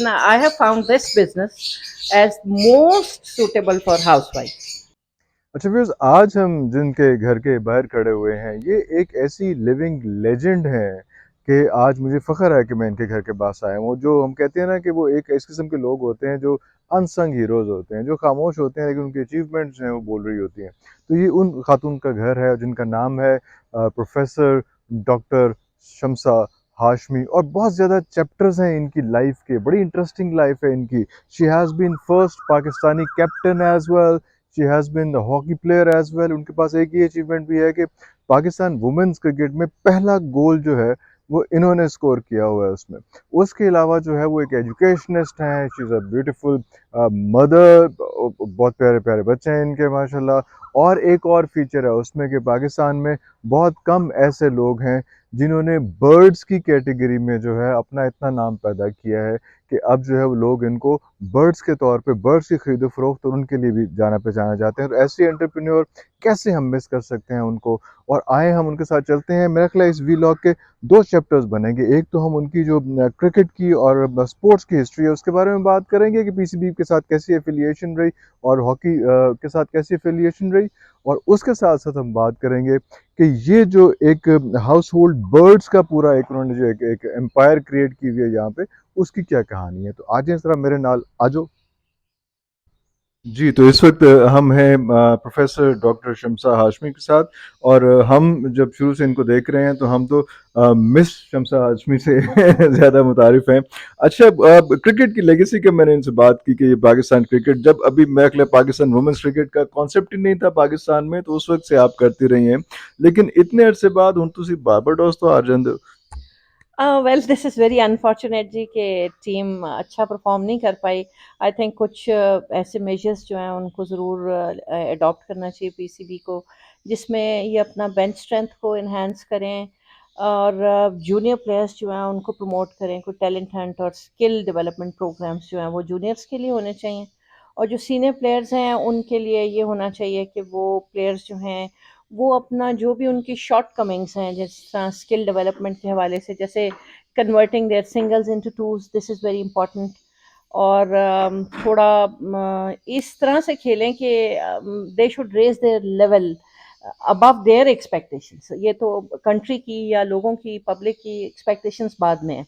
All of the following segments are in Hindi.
I have found this business as most suitable for housewives. अच्छा व्यूअर्स, आज हम जिनके घर के बाहर खड़े हुए हैं ये एक ऐसी लिविंग लेजेंड है कि आज मुझे फ़ख्र है कि मैं इनके घर के पास आया हूँ। जो हम कहते हैं ना कि वो एक इस किस्म के लोग होते हैं जो अनसंग हीरोज़ होते हैं, जो खामोश होते हैं लेकिन उनकी अचीवमेंट्स हैं वो बोल रही होती हैं। तो ये उन खातून का घर है जिनका नाम है प्रोफेसर डॉक्टर शम्सा हाशमी, और बहुत ज़्यादा चैप्टर्स हैं इनकी लाइफ के। बड़ी इंटरेस्टिंग लाइफ है इनकी। She has been first Pakistani captain as well, she has been the hockey player as well. उनके पास एक ही अचीवमेंट भी है कि पाकिस्तान वुमेन्स क्रिकेट में पहला गोल जो है वो इन्होंने स्कोर किया हुआ है उसमें। उसके अलावा जो है वो एक एजुकेशनिस्ट हैं, she is a beautiful mother, बहुत प्यारे प्यारे बच्चे हैं इनके माशाल्लाह। और एक और फीचर है उसमें कि पाकिस्तान में बहुत कम ऐसे लोग हैं जिन्होंने बर्ड्स की कैटेगरी में जो है अपना इतना नाम पैदा किया है कि अब जो है वो लोग इनको बर्ड्स के तौर पे, बर्ड्स की खरीदो फरोख्त और उनके लिए भी जाना पहचाना जाते हैं। तो ऐसे एंटरप्रेन्योर कैसे हम मिस कर सकते हैं उनको। और आए हम उनके साथ चलते हैं। मेरा ख्याल है इस वीलॉग के दो चैप्टर्स बनेंगे। एक तो हम उनकी जो क्रिकेट की और स्पोर्ट्स की हिस्ट्री है उसके बारे में बात करेंगे कि पीसीबी के साथ कैसी एफिलिएशन रही और हॉकी के साथ कैसी एफिलिएशन रही। और उसके साथ साथ हम बात करेंगे कि ये जो एक हाउस होल्ड बर्ड्स का पूरा एक उन्होंने जो एक एम्पायर क्रिएट की हुई है यहाँ पे, उसकी क्या कहानी है। तो आ जाएं ज़रा मेरे नाल, आ जाओ। जी, तो इस वक्त हम हैं प्रोफेसर डॉक्टर शम्सा हाशमी के साथ। और हम जब शुरू से इनको देख रहे हैं तो हम तो मिस शम्सा हाशमी से ज़्यादा मुतारिफ हैं। अच्छा, क्रिकेट की लेगेसी का मैंने इनसे बात की कि ये पाकिस्तान क्रिकेट, जब अभी मेरे ख्याल पाकिस्तान वुमेंस क्रिकेट का कॉन्सेप्ट ही नहीं था पाकिस्तान में, तो उस वक्त से आप करती रही हैं। लेकिन इतने अरसे बाद हूँ तुसी बारबाडोस तो आ जाते हो। Well this is very unfortunate जी कि टीम अच्छा परफॉर्म नहीं कर पाई। आई थिंक कुछ ऐसे मेजर्स जो हैं उनको ज़रूर अडॉप्ट करना चाहिए पीसीबी को, जिसमें ये अपना बेंच स्ट्रेंथ को इन्हांस करें और जूनियर प्लेयर्स जो हैं उनको प्रमोट करें। कोई टैलेंट हंट और स्किल डेवलपमेंट प्रोग्राम्स जो हैं वो जूनियर्स के लिए होने चाहिए, और जो सीनियर प्लेयर्स हैं उनके लिए ये होना चाहिए कि वो प्लेयर्स जो हैं वो अपना जो भी उनकी शॉर्ट कमिंग्स हैं, जिस तरह स्किल डेवलपमेंट के हवाले से, जैसे converting their singles into twos, this is very important. और थोड़ा इस तरह से खेलें कि they should raise their level above their expectations. ये तो कंट्री की या लोगों की, पब्लिक की एक्सपेक्टेशंस बाद में है।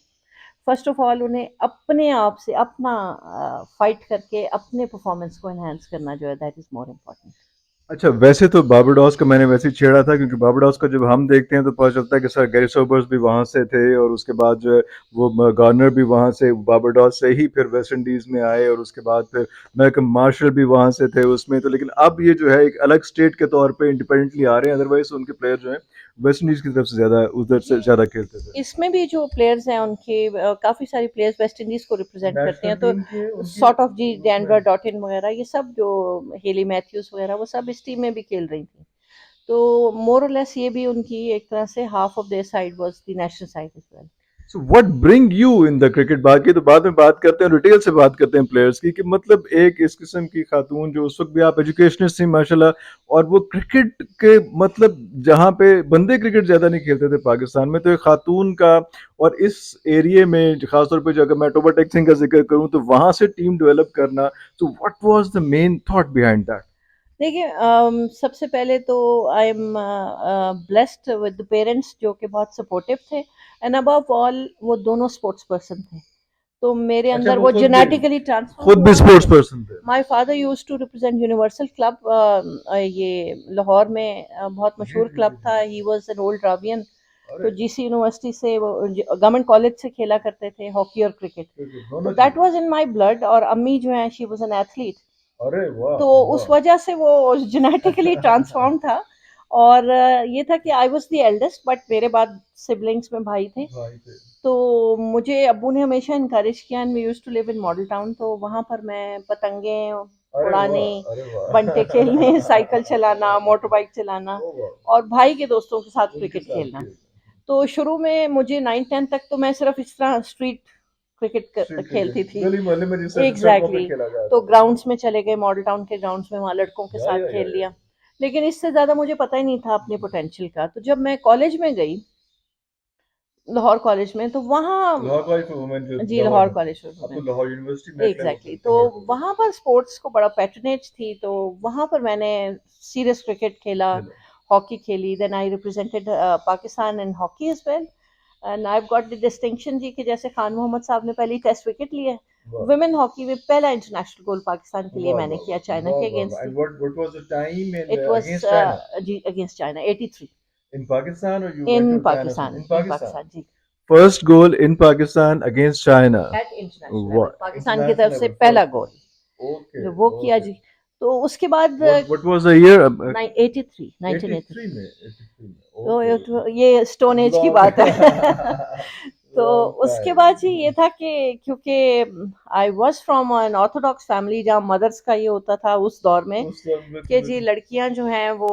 फर्स्ट ऑफ ऑल उन्हें अपने आप से अपना फाइट करके अपने परफॉर्मेंस को एनहांस करना जो है, दैट इज़ मोर इम्पोर्टेंट। अच्छा, वैसे तो बारबाडोस का मैंने वैसे ही छेड़ा था क्योंकि बारबाडोस का जब हम देखते हैं तो पता चलता है कि सर गैरी सोबर्स भी वहाँ से थे, और उसके बाद जो है वो गार्नर भी वहाँ से, बारबाडोस से ही फिर वेस्ट इंडीज़ में आए, और उसके बाद फिर मैकम मार्शल भी वहाँ से थे उसमें। तो लेकिन अब ये जो है एक अलग स्टेट के तौर पे इंडिपेंडेंटली आ रहे हैं। अदरवाइज उनके प्लेयर जो हैं वेस्ट इंडीज़ की तरफ से ज़्यादा, उधर से ज़्यादा खेलते थे। इसमें भी जो प्लेयर्स हैं उनके काफ़ी सारी प्लेयर्स वेस्ट इंडीज़ को रिप्रेजेंट करते नेशनल हैं, टीम के तो उनकी sort of ji Denver Dottin वगैरह ये सब, जो हेली मैथ्यूज वगैरह, वो सब इस टीम में भी खेल रही थी। तो मोर और लेस ये भी उनकी एक तरह से half of their side was the national side as well. So what bring you in the cricket. बाकी तो बाद में बात करते हैं, डिटेल से बात करते हैं प्लेयर्स की, कि मतलब एक इस किस्म की खातून जो उस वक्त भी आप एजुकेशनिस्ट थी माशाल्लाह, और वो क्रिकेट के मतलब जहाँ पे बंदे क्रिकेट ज़्यादा नहीं खेलते थे पाकिस्तान में, तो एक खातून का, और इस एरिए में खासतौर पे जो अगर मैं टोबा टेक सिंह का जिक्र करूँ तो वहाँ से टीम डेवलप करना, तो what was the main thought behind that. देखिए, सबसे पहले तो I am blessed with parents जो कि बहुत सपोर्टिव थे, एंड अबव ऑल वो दोनों स्पोर्ट्स पर्सन थे। तो मेरे अच्छा, अंदर वो वो जेनेटिकली ट्रांसफर खुद भी हुआ स्पोर्ट्स है। पर्सन थे। My father used to represent universal club, ये लाहौर में बहुत जी मशहूर जी जी क्लब जी। था। He was an old Ravian. तो अरे, जीसी यूनिवर्सिटी से वो गवर्नमेंट कॉलेज से खेला करते थे हॉकी और क्रिकेट। क्रिकेट तो दोनों दैट चीज। वाज इन माय ब्लड, और अम्मी जो है शी वाज एन एथलीट। अरे वाह तो उस वाह। वजह से वो जेनेटिकली ट्रांसफॉर्म था। और ये था कि I was the eldest, but मेरे बाद सिबलिंग्स में भाई थे। भाई थे। तो मुझे अब्बू ने हमेशा इनकरेज किया, and we used to live in Model Town. तो वहाँ पर मैं पतंगे अरे उड़ाने, वाह, अरे बंटे खेलने, वाह। साइकिल चलाना, मोटर बाइक चलाना, ओ वाह, और भाई के दोस्तों के साथ उनके क्रिकेट साथ खेलना। खेल। तो शुरू में मुझे 9-10 तक तो मैं सिर्फ इस तरह स्ट्रीट क्रिकेट स्ट्रीट खेलती क्रिकेट थी। गली मोहल्ले में जिसे सड़कों पे एग्जैक्टली खेला तो जाता था। ग्राउंड्स में चले गए, मॉडल टाउन के ग्राउंड्स में, वहाँ लड़कों के साथ खेल या। लिया। लेकिन इससे ज़्यादा मुझे पता ही नहीं था अपने पोटेंशियल का। तो जब मैं कॉलेज में गई लाहौर कॉलेज में, तो वहाँ लाहौर कॉलेज फॉर वुमेन जो जी लाहौर लाहौर में, कॉलेज फॉर अब तो वुमेन, लाहौर यूनिवर्सिटी मेरे ख्याल एग्जैक्टली। तो कन्वर्ट हो वहाँ पर स्पोर्ट्स को बड़ा पैट्रनेज थी, तो वहाँ पर मैंने सीरियस क्रिकेट खेला, गया। हॉकी खेली, then I represented Pakistan in hockey as well, and I got the distinction जी कि जैसे खान मोहम्मद साहब ने पहली टेस्ट विकेट ली है, वाह वुमेन हॉकी में पहला इंटरनेशनल गोल पाकिस्तान के लिए वाह मैंने वाह किया चाइना वाह के वाह वाह अगेंस्ट ही। And what was the time in it was against China जी अगेंस्ट चाइना 83 इन पाकिस्तान और you went in to China Pakistan, in in Pakistan Pakistan जी, first goal in Pakistan against China at international level what Pakistan की इंटरनेशनल तरफ से लेवल पहला फर्स्ट गोल ओके जो वो किया ओके जी। तो उसके बाद व्हाट वाज द ईयर 83 1983, 83 में 83 में तो ओके ये स्टोन एज की लॉन्ग बात है। तो लॉन्ग उसके टाइम बाद जी ये था कि क्योंकि I was from an orthodox family जहाँ मदर्स का ये होता था उस दौर में उस वक्त बिल्कुल कि जी बिल्कुल लड़कियां जो हैं वो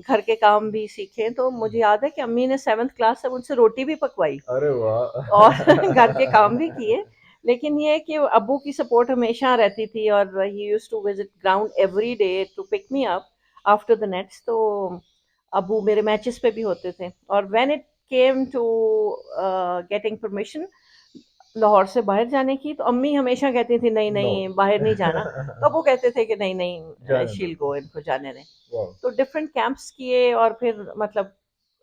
घर के काम भी सीखें, तो मुझे याद है कि अम्मी ने 7th क्लास से मुझसे रोटी भी पकवाई अरे और वाह घर के काम भी किए। लेकिन ये है कि अब्बू की सपोर्ट हमेशा रहती थी, और he used to visit ground every day to pick me up after the nets. तो अब्बू मेरे मैचेस पे भी होते थे, और when it came to getting permission Lahore से बाहर जाने की, तो अम्मी हमेशा कहती थी नहीं नो नहीं बाहर नहीं जाना, तो वो कहते थे कि नहीं नहीं जाने दो शील गो, इनको जाने दें। वाह तो डिफरेंट कैंप्स किए, और फिर मतलब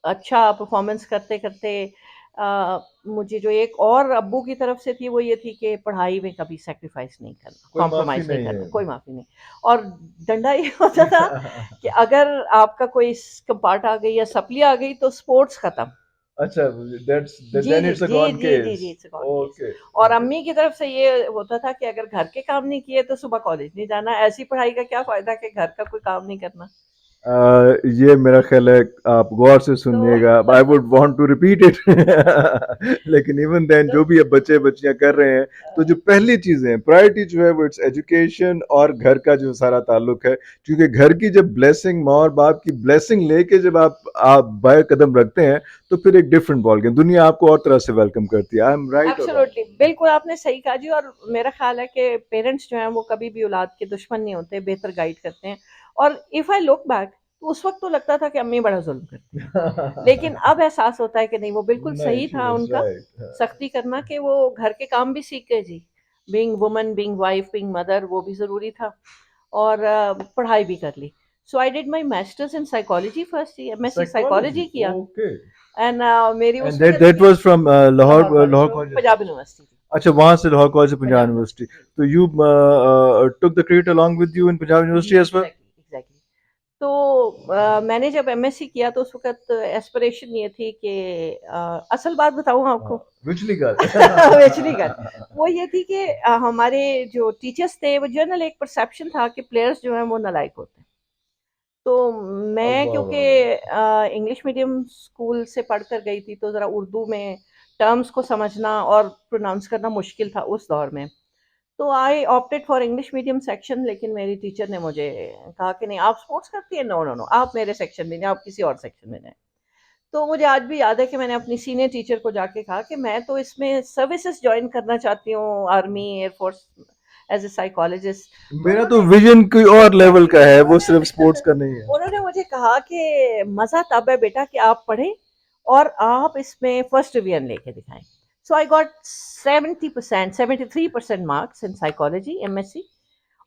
अच्छा परफॉर्मेंस करते करते मुझे जो एक और अब्बू की तरफ से थी वो ये थी कि पढ़ाई में कभी सेक्रीफाइस नहीं करना, कोई माफी कॉम्प्रोमाइज नहीं नहीं करना, है कोई माफी नहीं। और डंडा ये होता था कि अगर आपका कोई पार्ट आ गई या सप्ली आ गई तो स्पोर्ट्स खत्म। अच्छा दैट्स जी देन जी इट्स अ जी गॉन जी जी केस जी इट्स गॉन केस। ओके और ओके अम्मी की तरफ से ये होता था कि अगर घर के काम नहीं किए तो सुबह कॉलेज नहीं जाना, ऐसी पढ़ाई का क्या फायदा कि घर का कोई काम नहीं करना। ये मेरा ख्याल है आप गौर से तो सुनिएगा I would want to repeat it लेकिन इवन देन जो भी अब बच्चे बच्चियां कर रहे हैं तो जो पहली चीजें हैं प्रायोरिटी जो है वो इट्स एजुकेशन और घर का जो सारा ताल्लुक है क्योंकि घर की जब ब्लेसिंग माँ और बाप की ब्लेसिंग लेके जब आप बाहर कदम रखते हैं तो फिर एक डिफरेंट बॉल गेम दुनिया आपको और तरह से वेलकम करती है आई एम राइट और रॉन्ग एब्सोल्युटली बिल्कुल आपने सही कहा जी। और मेरा ख्याल है कि पेरेंट्स जो हैं वो कभी भी औलाद के दुश्मन नहीं होते, बेहतर गाइड करते हैं। और इफ़ आई लुक बैक तो उस वक्त तो लगता था कि अम्मी बड़ा जुल्म करती हैं, लेकिन अब एहसास होता है कि नहीं वो बिल्कुल नहीं सही शी था वाज उनका राइट सख्ती करना, कि वो घर के काम भी सीख गए जी, being woman being wife being mother वो भी ज़रूरी था, और पढ़ाई भी कर ली। So I did my masters in psychology, first MSc psychology psychology किया, ओके एंड मेरी एंड उस दैट वक्त दैट की was from Lahore Lahore college Lahore जो कॉलेज पंजाब यूनिवर्सिटी थी, अच्छा वहां से लाहौर कॉलेज से पंजाब पंजाब यूनिवर्सिटी यूनिवर्सिटी तो you took the cricket along with you in Punjab जी University as well exactly exactly. तो मैंने जब एमएससी किया तो उस वक्त एस्पिरेशन ये थी कि असल बात बताऊं हाँ आपको विचली गल वेचली गल वो ये थी कि हमारे जो टीचर्स थे वो जनरल एक परसेप्शन था कि प्लेयर्स जो हैं वो नालायक होते हैं। तो मैं वाह क्योंकि वाह वाह इंग्लिश मीडियम स्कूल से पढ़कर गई थी तो ज़रा उर्दू में टर्म्स को समझना और प्रोनाउंस करना मुश्किल था उस दौर में। तो I opted for English medium section, लेकिन मेरी टीचर ने मुझे कहा कि नहीं आप स्पोर्ट्स करती हैं, नो नो नो आप मेरे सेक्शन में नहीं, आप किसी और सेक्शन में जाएं। तो मुझे आज भी याद है कि मैंने अपनी सीनियर टीचर को जाके कहा कि मैं तो इसमें सर्विसेज ज्वाइन करना चाहती हूँ, army air force as a psychologist. तो मेरा तो उन्होंने विजन कोई और लेवल का है वो सिर्फ स्पोर्ट्स का नहीं है उन्होंने मुझे कहा कि मज़ा तब है बेटा कि आप पढ़ें और आप इसमें फर्स्ट डिवीजन लेके दिखाएं। So I got 70% 73% marks in psychology MSc,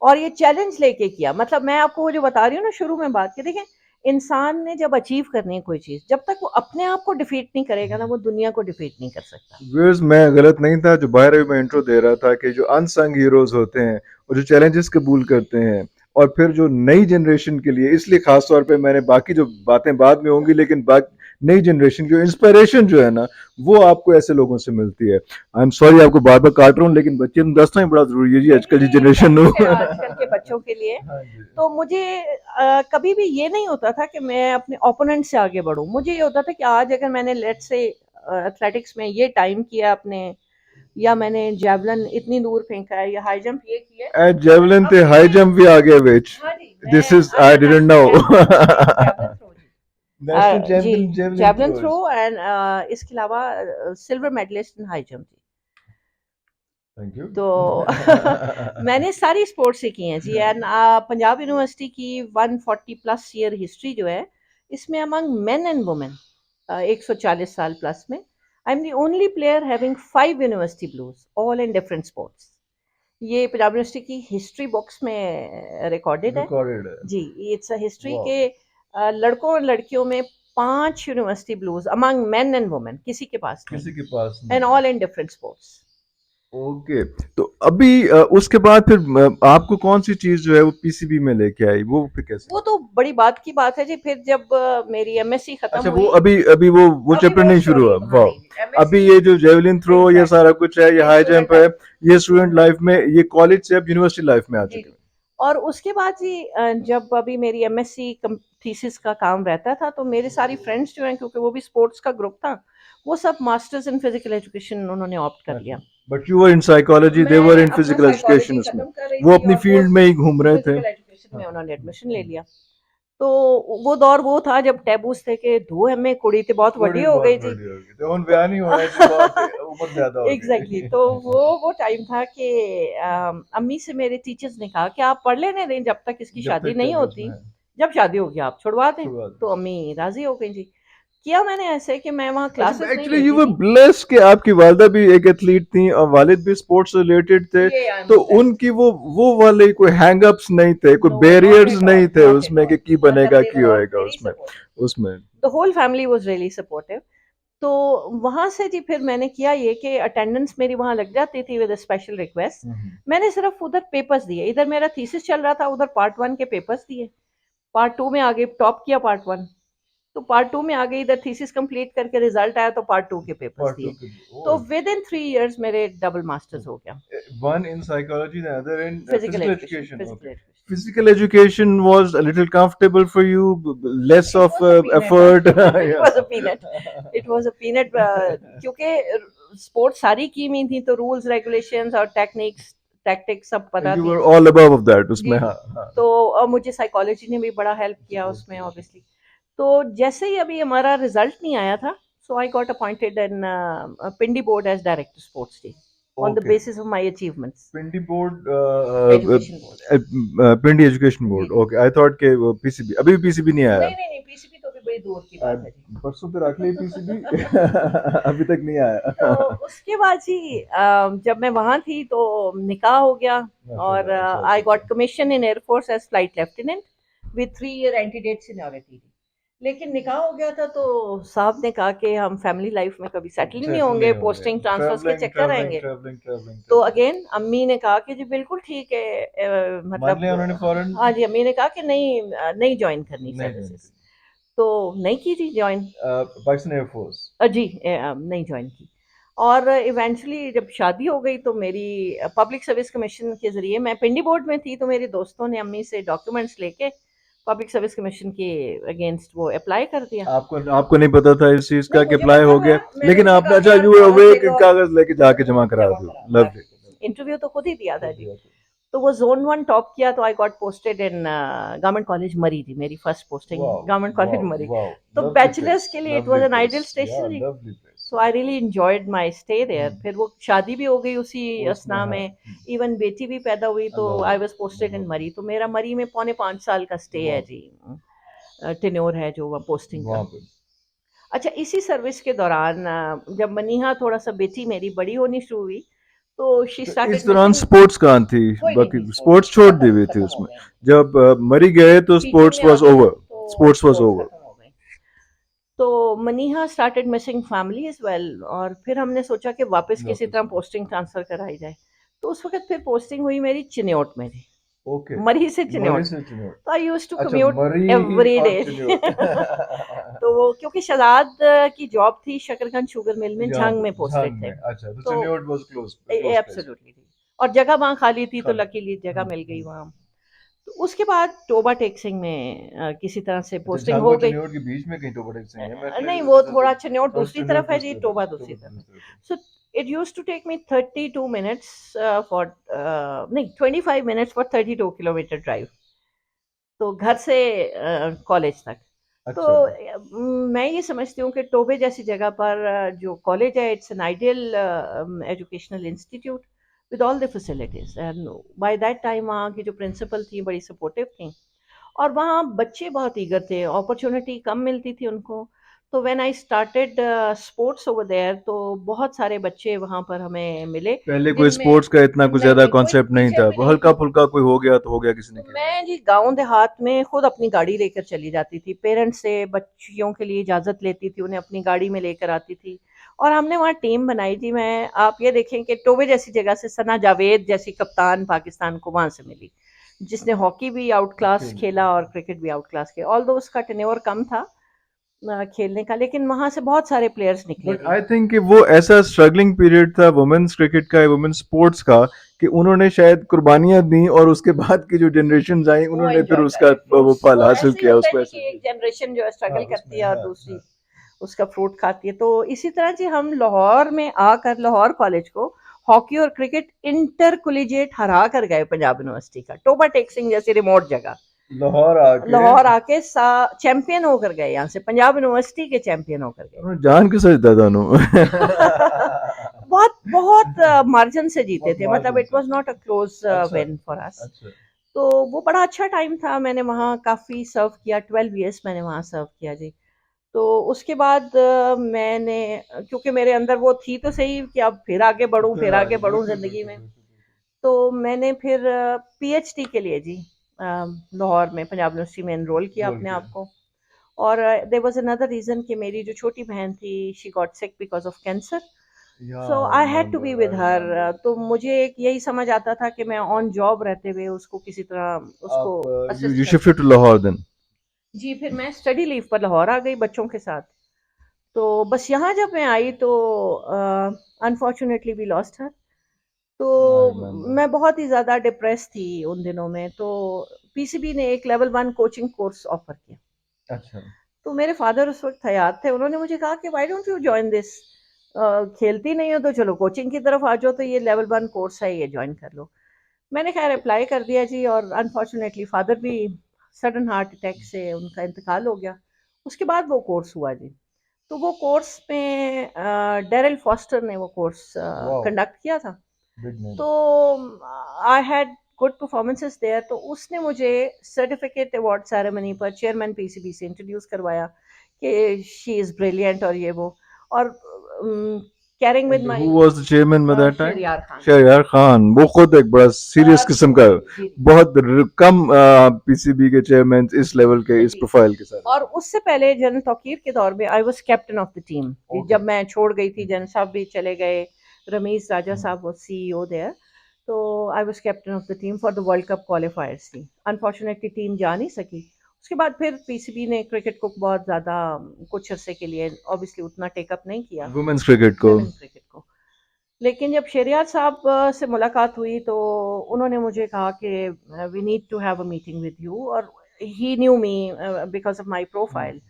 और ये चैलेंज लेके किया। मतलब मैं आपको वो जो बता रही हूँ ना शुरू में बात की, देखें इंसान ने जब अचीव करनी है कोई चीज़, जब तक वो अपने आप को डिफीट नहीं करेगा ना वो दुनिया को डिफीट नहीं कर सकता। व्यूअर्स मैं गलत नहीं था जो बाहर अभी मैं इंट्रो दे रहा था कि जो अनसंग हीरोज होते हैं और जो चैलेंजेस कबूल करते हैं और फिर जो नई जनरेशन के लिए इसलिए खास तौर पे मैंने बाकी जो बातें बाद में होंगी लेकिन नई जनरेशन की इंस्पिरेशन जो है ना वो आपको ऐसे लोगों से मिलती है आई एम सॉरी आपको बार बार काट रहा हूँ लेकिन बच्चे में दसना ही बड़ा जरूरी है जी नहीं नहीं आजकल की नहीं जनरेशन इम्पॉर्टेंट है आजकल के बच्चों के लिए। हाँ जी तो मुझे कभी भी ये नहीं होता था कि मैं अपने ओपोनेंट से आगे बढ़ूं, मुझे ये होता था कि आज अगर मैंने लेट्स से एथलेटिक्स में ये टाइम किया अपने, या मैंने जैवलिन इतनी दूर फेंका है या हाई जंप ये किया है, तो मैं जेवलिन अब ते हाई मैं जंप भी आ गया विच हाँ जी दिस मैं is I I am didn't national no champion in javelin throw जी। नेशनल जी champion javelin javelin throw throw and इसके अलावा silver medalist in high jump जी। थैंक यू तो मैंने सारी स्पोर्ट्स से की हैं जी, एंड पंजाब यूनिवर्सिटी की 140 प्लस ईयर हिस्ट्री जो है इसमें अमंग मेन एंड वुमेन 140 साल प्लस में I am the only player having 5 university blues all in different sports. ये पंजाब यूनिवर्सिटी की हिस्ट्री बुक्स में रिकॉर्डेड है रिकॉर्डेड है। जी। इट्स अ हिस्ट्री वाह। के लड़कों और लड़कियों में 5 university blues among main and women किसी के पास नहीं, किसी के पास एंड नहीं। All in different sports. Okay. तो अभी उसके बाद फिर आपको कौन सी चीज जो है वो पीसीबी में लेके आई, वो फिर कैसे? वो तो बड़ी बात की बात है जी। फिर जब मेरी एमएससी खत्म अच्छा, वो हुई, अभी अभी वो अभी चैप्टर वो नहीं शुरू स्टोरी हुआ? वहां वाह। नहीं, एमएससी अभी ये जो जेवलिन थ्रो ये सारा एग्जैक्टली कुछ है, ये ये हाई स्टूडेंट जंप है, ये स्टूडेंट लाइफ में, ये कॉलेज से अब यूनिवर्सिटी लाइफ में आ जी चुके जी। हैं। और उसके बाद जी जब अभी मेरी एमएससी थीसिस का काम रहता था तो मेरे सारी फ्रेंड्स जो हैं, क्योंकि वो भी स्पोर्ट्स का ग्रुप था, वो सब मास्टर्स इन फिजिकल एजुकेशन उन्होंने ऑप्ट कर अच्छा। लिया। But you were in psychology, they were मैं इन अपना फिजिकल साइकोलॉजी एजुकेशन उसमें। खत्म कर रही वो थी अपनी और वो फील्ड में ही घूम रहे थे। फिजिकल एजुकेशन में हाँ। उन्होंने एडमिशन ले लिया। तो वो दौर वो था जब टैबूज थे कि दो एमए कुड़ी तो बहुत थोड़ी वड्डी हो बहुत गई थी। बड़ी होगी तो उन बयान ही हो रहा है जी, बहुत उम्र ज्यादा हो एग्जैक्टली गई। तो वो टाइम था कि अम्मी से मेरे टीचर्स ने कहा कि आप पढ़ लेने दें जब तक इसकी जब शादी तक नहीं अभी उसमें होती, है, जब शादी होगी आप छुड़वा दें। शुरुआत। तो अम्मी राजी हो गई जी। किया मैंने ऐसे कि मैं वहाँ अच्छा, क्लासेस नहीं एक्चुअली यू लेती वर थी। ब्लेस्ड कि आपकी वालदा भी एक एथलीट थी और वालिद भी स्पोर्ट्स रिलेटेड थे, ये आई एम तो ब्लेस्ड। उनकी वो वाले कोई हैंगअप्स नहीं थे, कोई नो, नॉट बैरियर्स एट नहीं ऑल, थे नॉट एट उसमें कि ऑल। की मतलब बनेगा दे की वर ऑल होएगा वेरी उसमें। सपोर्टिव। उसमें the whole family was really supportive. तो वहाँ से जी फिर मैंने किया ये कि अटेंडेंस मेरी वहाँ लग जाती थी विद स्पेशल रिक्वेस्ट। मैंने सिर्फ उधर पेपर्स दिए, इधर मेरा थीसिस चल रहा था, उधर पार्ट 1 के पेपर्स दिए, पार्ट 2 में आगे टॉप किया पार्ट 1, तो पार्ट 2 में आगे इधर थीसिस कंप्लीट करके रिजल्ट आया तो पार्ट 2 के पेपर्स पार्ट टू दिए। के। तो विद इन 3 इयर्स मेरे डबल मास्टर्स हो गया। One in psychology, the other in physical physical education, education. Okay. Physical education. Physical education was a little comfortable for you, less it of was a peanut. effort. It was a peanut. It was a peanut क्योंकि स्पोर्ट्स सारी की हुई थी तो रूल्स रेगुलेशंस और टेक्निक्स टैक्टिक्स सब पता You थी। were all above of that उसमें, जी जी। हाँ हाँ। तो मुझे साइकोलॉजी ने भी बड़ा हेल्प किया Support उसमें किया। ऑब्वियसली। तो जैसे ही अभी हमारा रिजल्ट नहीं आया था, so I got appointed in Pindi board as director sports day on the Okay. Basis of my achievements. Pindi board, education board. Pindi education जी बोर्ड। जी। ओके, आई थॉट के वो पीसीबी, अभी भी पीसीबी नहीं आया। नहीं नहीं नहीं, पीसीबी तो भी बड़ी दूर की बात है जी। परसों तो रख ली पीसीबी। अभी तक नहीं तो आया। उसके बाद जी जब मैं वहां थी तो निकाह हो गया। और माशाल्लाह, अच्छा आई अच्छा गॉट अच्छा। Commission in air force as flight lieutenant with 3 year antedate seniority. लेकिन निकाह हो गया था तो साहब ने कहा कि हम फैमिली लाइफ में कभी सेटल ही नहीं सेटल होंगे, नहीं होंगे, पोस्टिंग ट्रांसफर्स के ट्रैवलिंग चक्कर ट्रैवलिंग आएंगे। ट्रैवलिंग ट्रैवलिंग तो ट्रैवलिंग। अगेन अम्मी ने कहा कि जी बिल्कुल ठीक है, मान मतलब लिया उन्होंने फौरन? हाँ जी, अम्मी ने कहा कि नहीं नहीं ज्वाइन करनी नहीं ज्वाइन सर्विसेज। की। तो नहीं की जी ज्वाइन। पाकिस्तान एयरफोर्स। जी नहीं ज्वाइन की। और इवेंचुअली जब शादी हो गई तो मेरी पब्लिक सर्विस कमीशन के ज़रिए, मैं पिंडी बोर्ड में थी तो मेरे दोस्तों ने अम्मी से डॉक्यूमेंट्स लेके पब्लिक सर्विस कमीशन के अगेंस्ट वो अप्लाई कर दिया। आपको आपको नहीं पता था इस चीज का नहीं कि मुझे अप्लाई पता हो था, गया, मैंने लेकिन उनसे आपने, कहा कि अच्छा, यार यू वर कागज अवे दे कि दो, कागज लेके जाके जमा करा जमा दो। करा लवली। बस। इंटरव्यू तो खुद ही दिया था खुद जी। दिया था। तो वो जोन 1 टॉप किया तो I got posted in government college Murree जी, मेरी first posting wow government college wow Murree. Wow. तो लवली प्लेस, बैचलर्स के लिए it was lovely an place, ideal या स्टेशन जी। Lovely place. So I really enjoyed my stay there. फिर वो शादी भी हो गई उसी उसमें, असना हाँ। में। इवन बेटी भी पैदा हुई तो अल्लाह आई वाज पोस्टेड इन मरी। तो मेरा मरी में 4.5 साल का स्टे है वाह। जी, टेन्योर है जो पोस्टिंग का। वहाँ पे अच्छा, इसी सर्विस के दौरान जब मनीहा थोड़ा सा बेटी मेरी बड़ी होनी शुरू हुई तो शी तो इस स्टार्टेड दौरान मिसिंग। स्पोर्ट्स कहाँ थी? कोई नहीं बाकी थी स्पोर्ट्स, स्पोर्ट्स छोड़ दी खत्म हुई थी खत्म हो उसमें। गए। जब मरी गए तो पीजी स्पोर्ट्स में आ वाज गए ओवर। तो स्पोर्ट्स वाज स्पोर्ट्स ओवर। खत्म हो गए। तो मनीहा started missing family as well. और फिर हमने सोचा कि वापस किसी वापस। तरह पोस्टिंग ट्रांसफर कराई जाए। तो उस वक्त फिर पोस्टिंग हुई मेरी चिन्योट में जी, ओके। मरी से मरी चिन्योट। से चिन्योट। तो आई यूज्ड टू अच्छा, कम्यूट मरी एवरी और डे। चिन्योट। तो वो क्योंकि शहजाद की जॉब थी शकरगंज शुगर मिल में, यहाँ झंग पे में पोस्टेड झांग थे। में, अच्छा, तो तो Chiniot was close, close place. Absolutely थी। और जगह वहाँ खाली थी तो खाली। लकीली जगह मिल गई वहाँ। तो उसके बाद टोबा टेक सिंह में किसी तरह से अच्छा, पोस्टिंग झांग हो और गई। चिन्योट के बीच में कहीं तो बड़े सिंह है, मैं नहीं, इसलिए वो वजह से। थोड़ा चिन्योट और दूसरी चिन्योट तरफ है जी, दूसरी तरफ, टोबा तो दूसरी तरफ है। दूसरी तरफ। So it used to take me 32 minutes for नहीं 25 मिनट्स फॉर 32 किलोमीटर ड्राइव, तो घर से कॉलेज तक। तो अच्छा। मैं ये समझती हूँ कि टोबे जैसी जगह पर जो कॉलेज है it's an ideal educational institute with all the facilities. And by that time वहाँ की जो प्रिंसिपल थी बड़ी सपोर्टिव थी और वहाँ बच्चे बहुत ईगर थे, अपॉर्चुनिटी कम मिलती थी उनको। तो when I started sports over there, तो बहुत सारे बच्चे वहाँ पर हमें मिले, पहले कोई जिनमें स्पोर्ट्स का इतना कुछ ज़्यादा नहीं, कोई कॉन्सेप्ट नहीं टीचर था, भी नहीं थी। हल्का-फुल्का कोई हो गया तो हो गया, किसी ने तो खेला। मैं जी गाँव देहात में खुद अपनी गाड़ी लेकर चली जाती थी। पेरेंट्स से बच्चियों के लिए इजाज़त लेती थी, उन्हें अपनी गाड़ी में लेकर आती थी और हमने वहाँ टीम बनाई थी। मैं आप ये देखें कि टोबे जैसी जगह से सना जावेद जैसी कप्तान पाकिस्तान को वहाँ से मिली, जिसने हॉकी भी आउट क्लास खेल खेला और क्रिकेट भी आउट क्लास खेला। ऑल्दो उसका टेन्योर कम था खेलने का, लेकिन वहाँ से बहुत सारे प्लेयर्स निकले बट जी। आई थिंक कि वो ऐसा स्ट्रगलिंग पीरियड था वुमेन्स क्रिकेट का, वुमेन्स स्पोर्ट्स का, कि उन्होंने शायद कुर्बानियाँ दी और उसके बाद की जो जनरेशंस आई वो उन्होंने फिर एंजॉय उसका करे वो फ्रूट्स, फल वो हासिल ऐसे ही किया, होता है उसको जी ऐसे कि एक जी। जनरेशन जो है हाँ, स्ट्रगल करती उसमें है और हाँ, दूसरी हाँ। उसका फ्रूट खाती है। तो इसी तरह जी हम लाहौर में आकर लाहौर कॉलेज को हॉकी और क्रिकेट इंटर कोलिजिएट हरा कर गए पंजाब यूनिवर्सिटी का, टोबा टेक सिंह जैसी रिमोट जगह। लाहौर आके लाहौर आके चैंपियन होकर गए, यहाँ से पंजाब यूनिवर्सिटी के चैंपियन होकर गए। उन्होंने जान के सजदा था नु। बहुत बहुत मार्जिन से जीते बहुत थे, मतलब मार्जिन इट से। वाज नॉट अ क्लोज अच्छा, विन फॉर अस। अच्छा। तो वो बड़ा अच्छा टाइम था, मैंने वहाँ काफ़ी सर्व किया, 12 ईयर्स मैंने वहाँ सर्व किया जी। तो उसके बाद मैंने, क्योंकि मेरे अंदर वो थी तो सही कि अब फिर आगे बढ़ूँ बिल्कुल, ज़िंदगी बिल्कुल, में। बिल्कुल, बिल्कुल। तो मैंने फिर पीएचडी के लिए जी लाहौर में पंजाब यूनिवर्सिटी में एनरोल किया रोल अपने किया। आप को। और देयर वाज़ अनदर रीज़न कि मेरी जो छोटी बहन थी, she got sick because of cancer. Yeah, so I I had to remember, be I with her. remember. तो मुझे एक यही समझ आता था कि मैं ऑन जॉब रहते हुए उसको किसी तरह उसको आप असिस्ट you कर shifted सकूं। to Lahore then? जी, फिर मैं स्टडी लीव पर लाहौर आ गई बच्चों के साथ। तो बस यहाँ जब मैं आई तो अनफॉर्चुनेटली वी लॉस्ट हर। तो I remember. मैं बहुत ही ज़्यादा डिप्रेस थी उन दिनों में। तो पीसीबी ने एक लेवल 1 कोचिंग कोर्स ऑफर किया। अच्छा। तो मेरे फादर उस वक़्त हयात थे, उन्होंने मुझे कहा कि why don't you join this? खेलती नहीं हो तो चलो कोचिंग की तरफ आ जाओ, तो ये लेवल 1 कोर्स है, ये जॉइन कर लो। मैंने खैर अप्लाई कर दिया जी, और अनफॉर्चुनेटली फादर भी सडन हार्ट अटैक से उनका इंतकाल हो गया। उसके बाद वो कोर्स हुआ जी। तो वो कोर्स में डेरिल फॉस्टर ने वो कोर्स Wow, कंडक्ट किया था। big name. तो I had good performances there. तो उसने मुझे सर्टिफिकेट अवार्ड सेरेमनी पर चेयरमैन पीसीबी से इंट्रोड्यूस करवाया कि शी इज़ ब्रिलियंट और ये वो। और carrying with And who my was the chairman by that time? Shahryar Khan. Shahryar Khan, वो खुद एक बड़ा सीरियस किस्म का, जी बहुत कम पीसीबी के चेयरमैन इस लेवल के, इस जी। प्रोफाइल के साथ और रहते उससे पहले जनरल तौकीर के दौर में आई was captain of the team. हैं। ओके। जब मैं छोड़ गई थी, जनरल साहब भी चले गए, रमीज राजा हम्म। साहब वो सीईओ देयर। तो I was captain of the team for the world cup qualifiers थी। अनफॉर्चुनेटली टीम जा नहीं सकी। उसके बाद फिर पीसीबी ने क्रिकेट को बहुत ज़्यादा कुछ अरसे के लिए ऑब्वियसली उतना टेकअप नहीं किया, वुमेन्स क्रिकेट को। वुमेन क्रिकेट को। लेकिन जब शहरियार साहब से मुलाकात हुई तो उन्होंने मुझे कहा कि we need to have a meeting with you. और he knew me because of my profile,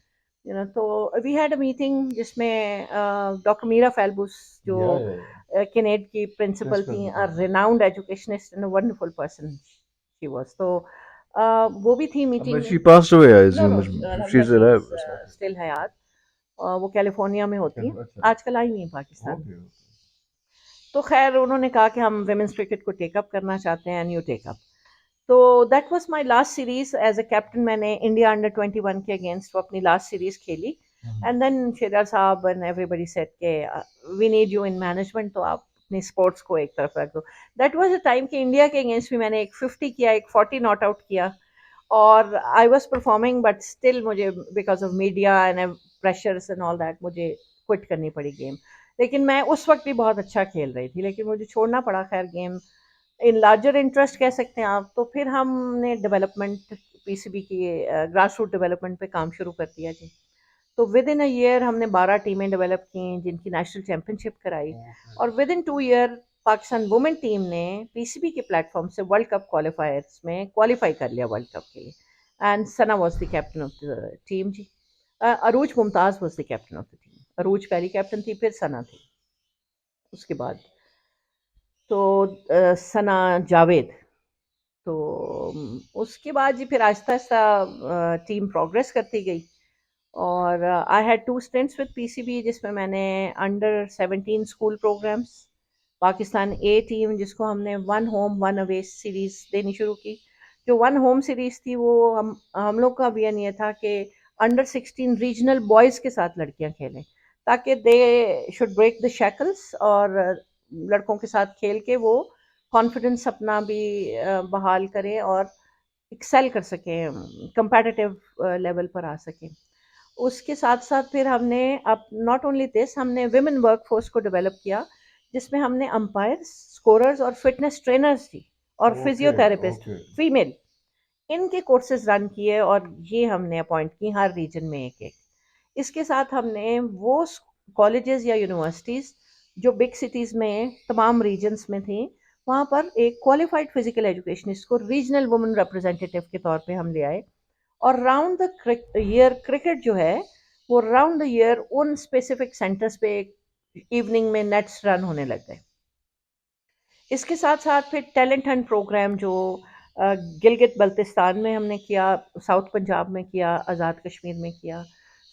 you know. तो वी हैड अ मीटिंग जिसमें डॉक्टर मीरा फैलबुस, जो या या केनेड की प्रिंसिपल प्रिंसिपल थी, भी अ थी। Renowned educationist and a wonderful person she was. तो वो भी थी मीटिंग But में। she passed away, I no assume. No, अलहमदिल्ला She's she alive. Is Okay. Still हयात। वो कैलिफोर्निया में होती हैं, अच्छा। आजकल आई हुई हैं पाकिस्तान। ओके। तो खैर उन्होंने कहा कि हम वुमेन्स क्रिकेट को टेकअप करना चाहते हैं, एंड यू टेकअप। तो that was my last series as a captain. मैंने इंडिया अंडर 21 के अगेंस्ट वो अपनी लास्ट सीरीज खेली। एंड देन शेरर साहब एंड एवरीबडी सेड के we need you in management, तो आप अपने स्पोर्ट्स को एक तरफ रख दो। दैट वाज अ टाइम कि इंडिया के अगेंस्ट भी मैंने एक 50 किया, एक 40 नॉट आउट किया। और I was performing, but still मुझे because of media and pressures and all that मुझे क्विट करनी पड़ी गेम। लेकिन मैं उस वक्त भी बहुत अच्छा खेल रही थी, लेकिन मुझे छोड़ना पड़ा खैर गेम। इन लार्जर इंटरेस्ट कह सकते हैं आप। तो फिर हमने डेवलपमेंट, पीसीबी की ग्रास रूट डेवलपमेंट पे काम शुरू कर दिया जी। तो विद इन अ ईयर हमने 12 टीमें डेवलप की, जिनकी नेशनल चैंपियनशिप कराई। और within 2 year Pakistan women team ने पीसीबी के प्लेटफॉर्म से वर्ल्ड कप क्वालिफायर्स में क्वालिफाई कर लिया वर्ल्ड कप के लिए। And Sana was the captain of the team जी। Urooj Mumtaz was the captain of the team. Urooj पहली कैप्टन थी, फिर सना थी उसके बाद। तो सना जावेद। तो उसके बाद जी फिर आहिस्ता-आहिस्ता टीम प्रोग्रेस करती गई। और आई हैड 2 स्टिंट्स विद पीसीबी, जिसमें मैंने अंडर 17 स्कूल प्रोग्राम्स, पाकिस्तान ए टीम जिसको हमने 1 होम 1 अवे सीरीज़ देनी शुरू की। जो 1 होम सीरीज़ थी वो हम लोग का विज़न ये था कि अंडर 16 रीजनल बॉयज़ के साथ लड़कियां खेलें, ताकि they should break the shackles, और लड़कों के साथ खेल के वो कॉन्फिडेंस अपना भी बहाल करें और एक्सेल कर सकें, कंपेटिटिव लेवल पर आ सकें। उसके साथ साथ फिर हमने अब नॉट ओनली दिस, हमने विमेन वर्कफोर्स को डेवलप किया, जिसमें हमने अंपायर्स, स्कोरर्स और फिटनेस ट्रेनर्स थी, और ओके, फिजियोथेरेपिस्ट ओके। फीमेल, इनके कोर्सेज रन किए, और ये हमने अपॉइंट की हर रीजन में एक एक। इसके साथ हमने वो कॉलेजेस या यूनिवर्सिटीज़ जो बिग सिटीज़ में तमाम रीजन्स में थी, वहाँ पर एक क्वालिफाइड फिजिकल एजुकेशनिस्ट को रीजनल वुमेन रिप्रेजेंटेटिव के तौर पे हम ले आए, और राउंड द ईयर क्रिकेट जो है वो राउंड द ईयर उन स्पेसिफिक सेंटर्स पे इवनिंग में नेट्स रन होने लग गए। इसके साथ साथ फिर टैलेंट हंट प्रोग्राम जो गिलगित बल्तिस्तान में हमने किया, साउथ पंजाब में किया, आज़ाद कश्मीर में किया।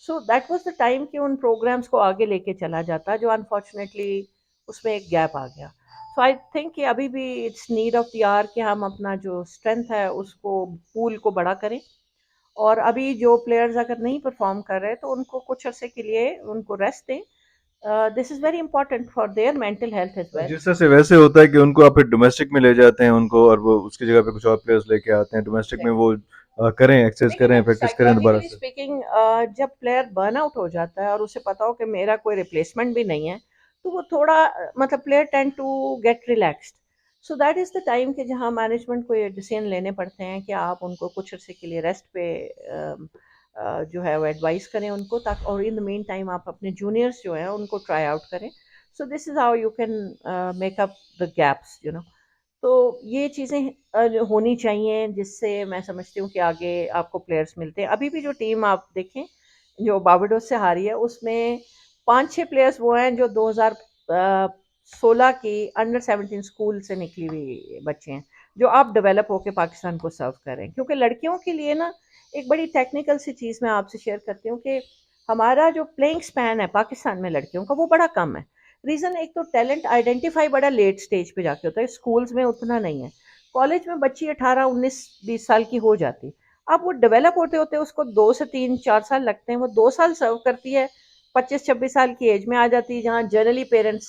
So that was the time कि उन प्रोग्राम्स को आगे लेके चला जाता, जो अनफॉर्चुनेटली उसमें एक गैप आ गया। सो आई थिंक कि अभी भी it's need of the hour कि हम अपना जो स्ट्रेंथ है उसको, पूल को बड़ा करें, और अभी जो प्लेयर्स अगर नहीं परफॉर्म कर रहे तो उनको कुछ अरसे के लिए उनको रेस्ट दें। This is very important for their mental health as well. जिस तरह से वैसे होता है कि उनको आप फिर डोमेस्टिक में ले जाते हैं उनको, और वो उसकी जगह पे कुछ और प्लेयर्स लेके आते हैं डोमेस्टिक में, वो करें, एक्सरसाइज लेकिन करें, अब प्रैक्टिस करें दोबारा साइकोलॉजिकली से। स्पीकिंग, जब प्लेयर बर्न आउट हो जाता है और उसे पता हो कि मेरा कोई रिप्लेसमेंट भी नहीं है, तो वो थोड़ा मतलब player tend to get relaxed. So that is the time कि जहाँ मैनेजमेंट को ये डिसीजन लेने पड़ते हैं कि आप उनको कुछ अर्से के लिए रेस्ट पे जो है वो एडवाइस करें उनको, ताकि और इन द मीन टाइम आप अपने जूनियर्स जो हैं उनको ट्राई आउट करें। So this is how you can make up the gaps, you know. तो ये चीज़ें जो होनी चाहिए, जिससे मैं समझती हूँ कि आगे आपको प्लेयर्स मिलते हैं। अभी भी जो टीम आप देखें जो बारबाडोस से हारी है, उसमें 5-6 प्लेयर्स वो हैं जो 2016 की अंडर 17 स्कूल से निकली हुई बच्चे हैं, जो अब डेवलप होकर पाकिस्तान को सर्व कर रहे हैं। क्योंकि लड़कियों के लिए ना एक बड़ी टेक्निकल सी चीज़ मैं आपसे शेयर करती हूँ कि हमारा जो प्लेइंग स्पैन है पाकिस्तान में लड़कियों का, वो बड़ा कम है। रीज़न, एक तो टैलेंट आइडेंटिफाई बड़ा लेट स्टेज पे जाके होता है, स्कूल्स में उतना नहीं है। कॉलेज में बच्ची 18-19-20 साल की हो जाती, अब वो डेवलप होते होते उसको 2 से 3-4 साल लगते हैं। वो 2 साल सर्व करती है, 25-26 साल की एज में आ जाती है, जहाँ जनरली पेरेंट्स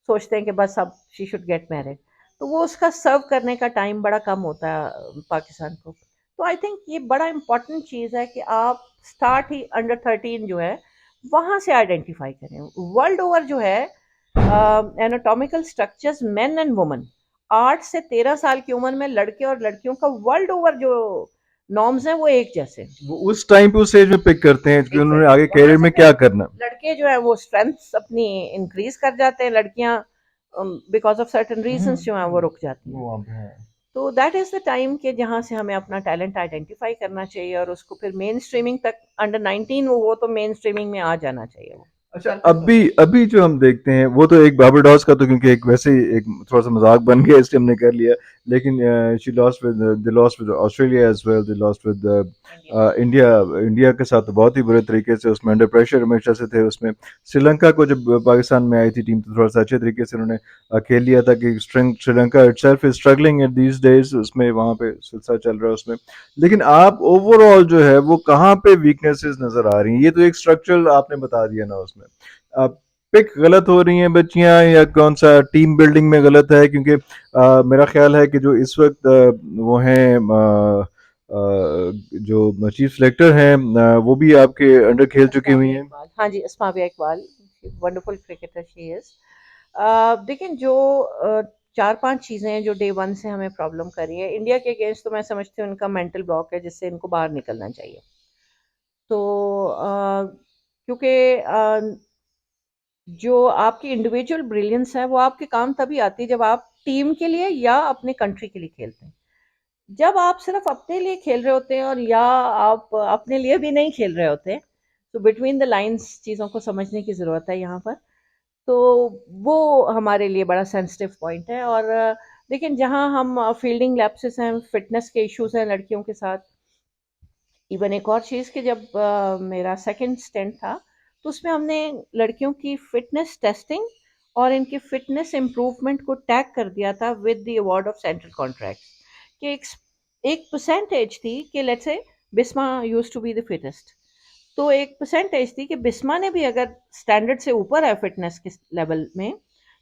सोचते हैं कि बस अब शी शुड गेट मैरिड। तो वो उसका सर्व करने का टाइम बड़ा कम होता है पाकिस्तान को। तो आई थिंक ये बड़ा इंपॉर्टेंट चीज़ है कि आप स्टार्ट ही अंडर 13 जो है वहाँ से आइडेंटिफाई करें। वर्ल्ड ओवर जो है anatomical structures main and woman, 8 से 13 साल की उम्र में लड़के और लड़कियों का वर्ल्ड ओवर जो नॉर्म्स हैं वो एक जैसे हैं। वो उस टाइम पे उस एज में पिक करते हैं कि उन्होंने एग्जैक्टली, आगे वहां करियर से में फिर क्या करना। लड़के जो है वो स्ट्रेंथ अपनी इंक्रीज कर जाते हैं, लड़कियां बिकॉज ऑफ सर्टन रीजंस जो हैं वो रुक जाती हैं। वो वहाँ पे है। तो दैट इज़ द टाइम के जहाँ से हमें अपना टैलेंट आइडेंटिफाई करना चाहिए, और उसको फिर मेन स्ट्रीमिंग तक, अंडर 19 वो तो मेन स्ट्रीमिंग में आ जाना चाहिए, वो अच्छा, सर्कस अभी होना चाहिए। अभी जो हम देखते हैं वो तो एक बार्बाडोस का, तो क्योंकि एक वैसे ही एक थोड़ा सा मजाक बन गया इसलिए हमने कर लिया। लेकिन she lost with, they lost with Australia as well, they lost with India. India. India के साथ तो बहुत ही बुरे तरीके से उसमें अंडर प्रेशर हमेशा से थे उसमें। श्रीलंका को जब पाकिस्तान में आई थी टीम तो थोड़ा सा अच्छे तरीके से उन्होंने खेल लिया था कि Sri Lanka itself is struggling at these days, उसमें वहाँ पे सिलसिला चल रहा है उसमें। लेकिन आप ओवरऑल जो है वो कहाँ पे वीकनेसेस नजर आ रही हैं? ये तो एक स्ट्रक्चरल आपने बता दिया ना उसमें। पिक गलत हो रही हैं बच्चियां, या कौन सा टीम बिल्डिंग में गलत है? क्योंकि मेरा ख्याल है कि जो इस वक्त वो हैं जो चीफ सेलेक्टर हैं, वो भी आपके अंडर खेल चुकी हुई अस्माविया हैं। इकबाल, हाँ जी, Asmavia Iqbal, wonderful cricketer she is. लेकिन जो 4-5 चीज़ें हैं जो डे वन से हमें प्रॉब्लम कर रही है इंडिया के अगेंस्ट, तो मैं समझती हूँ इनका मेंटल ब्लॉक है, जिससे इनको बाहर निकलना चाहिए। तो क्योंकि जो आपकी इंडिविजुअल ब्रिलियंस है वो आपके काम तभी आती है जब आप टीम के लिए या अपने कंट्री के लिए खेलते हैं। जब आप सिर्फ अपने लिए खेल रहे होते हैं, और या आप अपने लिए भी नहीं खेल रहे होते, तो बिटवीन द लाइंस चीज़ों को समझने की ज़रूरत है यहाँ पर। तो वो हमारे लिए बड़ा सेंसिटिव पॉइंट है। और लेकिन जहाँ हम फील्डिंग लैप्सेस हैं, फिटनेस के इश्यूज हैं लड़कियों के साथ। इवन एक और चीज़ कि जब मेरा सेकंड स्टेंट था, तो उसमें हमने लड़कियों की फिटनेस टेस्टिंग और इनकी फिटनेस इम्प्रूवमेंट को टैग कर दिया था with the award of central contract, कि एक परसेंटेज थी कि let's say Bisma used to be the fittest, तो एक परसेंटेज थी कि बिस्मा ने भी अगर स्टैंडर्ड से ऊपर है फिटनेस के लेवल में,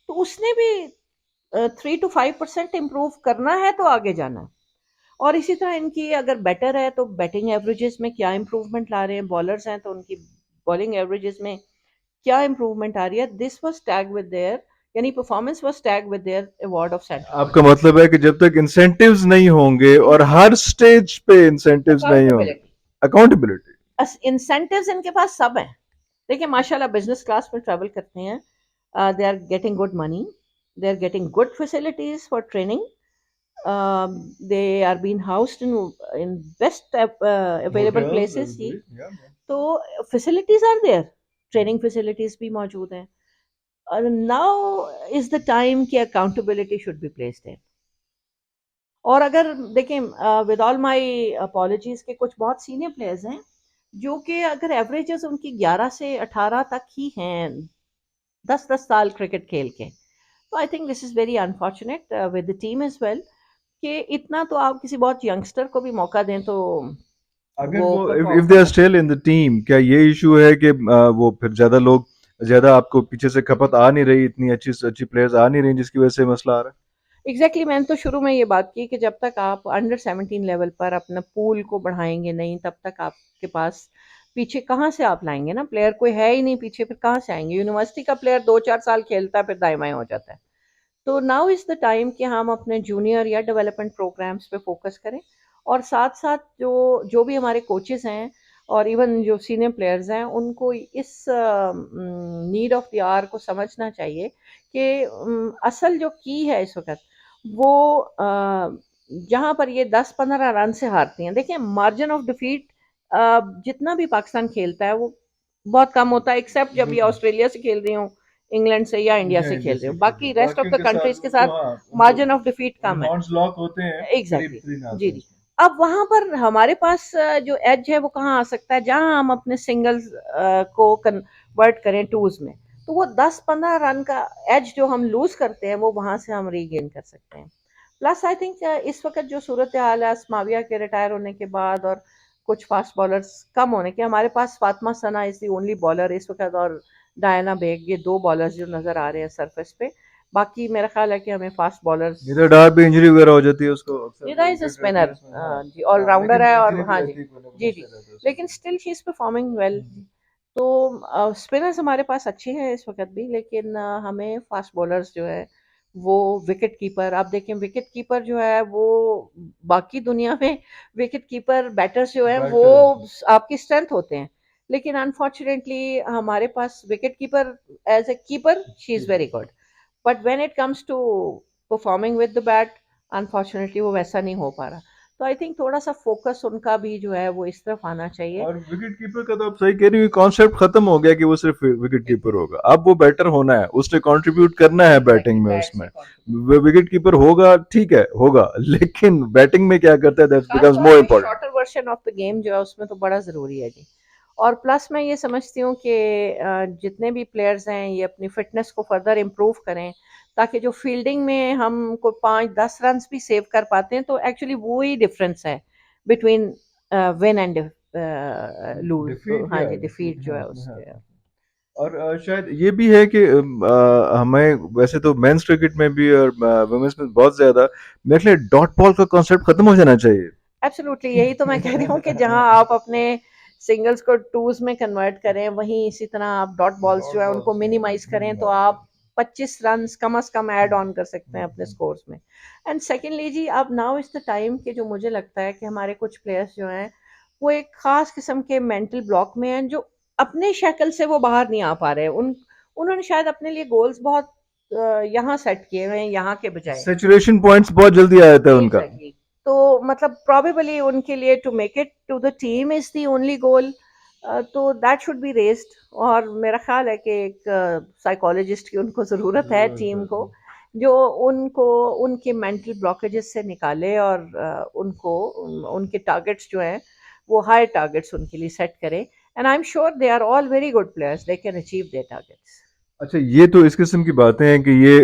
तो उसने भी 3 to 5% इम्प्रूव करना है तो आगे जाना है। और इसी तरह इनकी अगर बैटर है तो बैटिंग एवरेजेस में क्या इंप्रूवमेंट ला रहे हैं, बॉलर्स हैं तो उनकी बॉलिंग एवरेजेस में क्या इंप्रूवमेंट आ रही है। This was tag with their, यानी performance was tag with their award of आपका सेंट्रल मतलब है कि जब तक इंसेंटिव्स नहीं होंगे और हर स्टेज पे इंसेंटिव्स नहीं होंगे, अकाउंटेबिलिटी। अकाउंटेबिलिटी। इंसेंटिव्स इनके पास सब हैं। देखिए माशाल्लाह बिजनेस क्लास में ट्रैवल करते हैं, they are getting good money, they are getting good facilities for training, they are being housed in best available Hotels places as ही। well, yeah. तो facilities are there, training facilities भी मौजूद हैं। और नाउ इज द टाइम कि accountability should be placed in. और अगर देखें, विद ऑल माय अपॉलॉजीज के कुछ बहुत सीनियर प्लेयर्स हैं जो कि अगर एवरेजेस उनकी 11 से 18 तक ही हैं, 10-10 साल क्रिकेट खेल के, तो I think this is very unfortunate with the team as well, कि इतना तो आप किसी बहुत यंगस्टर को भी मौका दें तो अगर वो वो परफॉर्म इफ दे कर आर सकते स्टिल इन द टीम, क्या ये इशू है कि वो फिर ज्यादा लोग, ज्यादा आपको पीछे से खपत आ नहीं रही, इतनी अच्छी अच्छी प्लेयर्स आ नहीं रही, जिसकी वजह से मसला आ रहा हैं। एग्जैक्टली, मैंने तो शुरू में ये बात की कि जब तक आप अंडर 17 लेवल पर अपना पूल को बढ़ाएंगे नहीं, तब तक आपके पास पीछे कहाँ से आप लाएंगे ना, प्लेयर कोई है ही नहीं पीछे, फिर कहाँ से आएंगे। यूनिवर्सिटी का प्लेयर 2-4 साल खेलता है फिर दाएं बाएं हो जाता है। तो नाउ इज़ द टाइम कि हम अपने जूनियर या डेवलपमेंट प्रोग्राम्स पे फोकस करें, और साथ साथ जो जो भी हमारे कोचेस हैं और इवन जो सीनियर प्लेयर्स हैं उनको इस नीड ऑफ द आवर को समझना चाहिए कि असल जो की है इस वक्त वो जहाँ पर ये 10-15 रन से हारती हैं। देखिए मार्जिन ऑफ डिफीट जितना भी पाकिस्तान खेलता है वो बहुत कम होता है, एक्सेप्ट है? जब ये बिल्कुल। ऑस्ट्रेलिया से खेल रही हूँ, इंग्लैंड से या इंडिया या से इंडिया खेल रहे से हो, खेल रहे बाकी हो, रेस्ट ऑफ बाकी द उनके साथ कंट्रीज के उनको, साथ हाँ, उनको मार्जिन ऑफ डिफीट कम है। हॉर्न्स लॉक होते हैं, करीब एग्जैक्टली, 3 जी आते हैं जी। उसमें। अब वहां पर हमारे पास जो एज है वो कहाँ आ सकता है, जहां हम अपने सिंगल्स को कन्वर्ट करें टूज में, तो वो 10-15 रन का एज जो हम लूज करते हैं वो वहां से हम रीगेन कर सकते हैं। प्लस आई थिंक इस वक्त जो सूरत हाल है अस्माविया के रिटायर होने के बाद और कुछ फास्ट बॉलर्स कम होने के, हमारे पास फातिमा सना इज दी ओनली बॉलर इस वक्त, और डायना बेग, ये दो बॉलर्स जो नजर आ रहे हैं सरफेस पे। बाकी मेरा ख्याल है कि हमें फास्ट बॉलर्स, निधर डार पे इंजरी वगैरह हो जाती है उसको, अक्सर निदा वो इज अ विकेट रहती है स्पिनर, उसमें, हाँ। जी हाँ, ऑलराउंडर लेकिन है, और इंजरी भी हाँ जी रहती है, कोई ना कोई जी जी, मसला रहता है उसमें लेकिन तो। Still she is performing well. तो स्पिनर्स हमारे पास अच्छे हैं इस वक्त भी, लेकिन हमें फास्ट बॉलर्स जो है वो, विकेट कीपर आप देखें, विकेट कीपर जो है वो बाकी दुनिया में विकेट कीपर बैटर्स जो हैं वो बैटर्स। आपकी स्ट्रेंथ होते हैं, लेकिन अनफॉर्चुनेटली हमारे पास wicket keeper as a keeper she is very good, but when it comes to performing with the bat, unfortunately वो वैसा नहीं हो पा रहा। तो आई थिंक थोड़ा सा फोकस उनका भी जो है वो इस तरफ आना चाहिए। और विकेट कीपर का तो आप सही कह रही हो, कॉन्सेप्ट खत्म हो गया कि वो सिर्फ विकेट कीपर होगा, अब वो बैटर होना है, उसने कंट्रीब्यूट करना है एग्जैक्टली, बैटिंग में बैट उसमें। से कंट्रीब्यूट, विकेट कीपर होगा, ठीक है, होगा, लेकिन बैटिंग में क्या करता है, दैट खास बिकम्स तौर मोर पे important. Shorter version of the game जो है उसमें तो बड़ा ज़रूरी है जी। और प्लस मैं ये समझती हूँ कि जितने भी प्लेयर्स हैं ये अपनी फिटनेस को फर्दर इम्प्रूव करें, ताकि जो फील्डिंग में हम को 5-10 रन भी सेव कर पाते हैं, तो एक्चुअली वो ही डिफरेंस है between win and lose, defeat, हाँ या जी, डिफीट, डिफीट जो हाँ, है उसमें, हाँ। उसके। और शायद ये भी है कि हमें वैसे तो मेंस क्रिकेट में भी और वुमेन्स में बहुत ज्यादा, मेरे ख्याल डॉट बॉल का कॉन्सेप्ट खत्म हो जाना चाहिए। एब्सोल्युटली, यही तो मैं कह रही हूँ कि जहां आप अपने सिंगल्स को टूज में कन्वर्ट करें, वहीं इसी तरह आप डॉट बॉल्स जो डॉट है उनको बॉल्स मिनिमाइज करें, तो मिनिमाइज आप कर। 25 रन कम अज कम ऐड ऑन कर सकते हैं अपने हम्म। स्कोर्स में। एंड सेकेंडली जी, अब नाउ इज द टाइम कि जो मुझे लगता है कि हमारे कुछ प्लेयर्स जो हैं वो एक खास किस्म के मेंटल ब्लॉक में हैं, जो अपने शक्ल से वो बाहर नहीं आ पा रहे। उन्होंने शायद अपने लिए गोल्स बहुत यहाँ सेट किए हुए हैं यहाँ के बजाय। सेचुरेशन पॉइंट्स बहुत जल्दी आ जाता है उनका। एग्जैक्टली, तो मतलब प्रॉबेबली उनके लिए to make it to the team is the only goal, तो दैट शुड बी रेस्ड। और मेरा ख्याल है कि एक साइकोलॉजिस्ट की उनको ज़रूरत है जरूरत टीम है। को, जो उनको उनके मेंटल ब्लॉकेजेस से निकाले और उनको उनके टारगेट्स जो हैं वो हाई टारगेट्स उनके लिए सेट करें। And I am sure they are all very good players, they can achieve their targets. अच्छा, ये तो इस किस्म की बातें हैं कि ये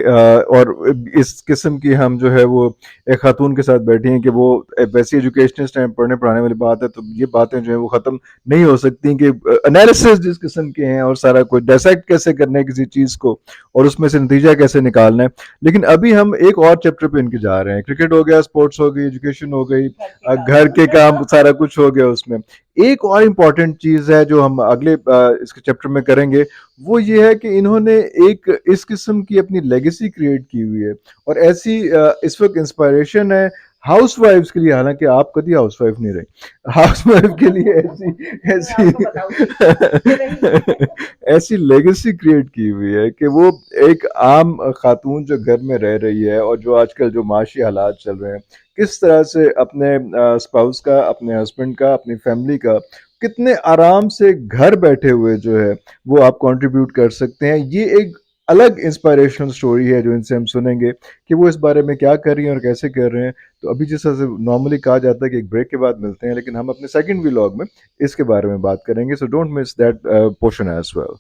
और इस किस्म की हम जो है वो एक खातून के साथ बैठी हैं कि वो वैसी एजुकेशनिस्ट हैं, पढ़ने पढ़ाने वाली बात है, तो ये बातें जो है वो ख़त्म नहीं हो सकती कि एनालिसिस जिस किस्म के हैं और सारा कुछ डायसेक्ट कैसे करना है किसी चीज़ को और उसमें से नतीजा कैसे निकालना है। लेकिन अभी हम एक और चैप्टर पे इनके जा रहे हैं, क्रिकेट हो गया, स्पोर्ट्स हो गई, एजुकेशन हो गई, घर के घर के काम। काम सारा कुछ हो गया उसमें। एक और इम्पॉर्टेंट चीज़ है जो हम अगले इसके चैप्टर में करेंगे, वो ये है कि इन्होंने एक इस किस्म की अपनी लेगेसी क्रिएट की हुई है और ऐसी इस वक्त इंस्पायरेशन है हाउसवाइफ्स के लिए, हालांकि आप कभी हाउसवाइफ नहीं रही, हाउसवाइफ के लिए ऐसी मैं आपको बताऊंगी कि नहीं। ऐसी ऐसी लेगेसी क्रिएट की हुई है कि वो एक आम खातून जो घर में रह रही है और जो आजकल जो माशी हालात चल रहे हैं, किस तरह से अपने स्पाउस का, अपने हस्बैंड का, अपनी फैमिली का कितने आराम से घर बैठे हुए जो है वो आप कंट्रीब्यूट कर सकते हैं। ये एक अलग इंस्पायरेशनल स्टोरी है जो इनसे हम सुनेंगे कि वो इस बारे में क्या कर रही हैं और कैसे कर रहे हैं। तो अभी जैसा से नॉर्मली कहा जाता है कि एक ब्रेक के बाद मिलते हैं, लेकिन हम अपने सेकंड व्लॉग में इसके बारे में बात करेंगे, so don't miss that portion as well.